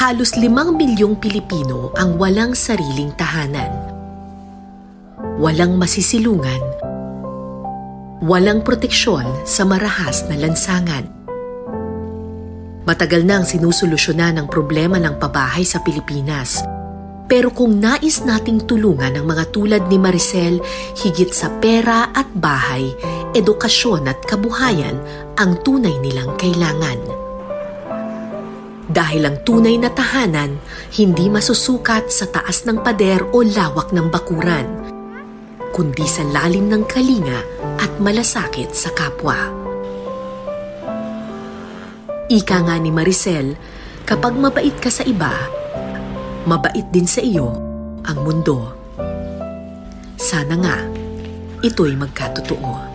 halos 5 milyong Pilipino ang walang sariling tahanan. Walang masisilungan, walang proteksyon sa marahas na lansangan. Matagal na ang sinusolusyonan ng problema ng pabahay sa Pilipinas. Pero kung nais nating tulungan ang mga tulad ni Maricel, higit sa pera at bahay, edukasyon at kabuhayan ang tunay nilang kailangan. Dahil ang tunay na tahanan, hindi masusukat sa taas ng pader o lawak ng bakuran, kundi sa lalim ng kalinga at malasakit sa kapwa. Ika nga ni Maricel, kapag mabait ka sa iba, mabait din sa iyo ang mundo. Sana nga, ito'y magkatotoo.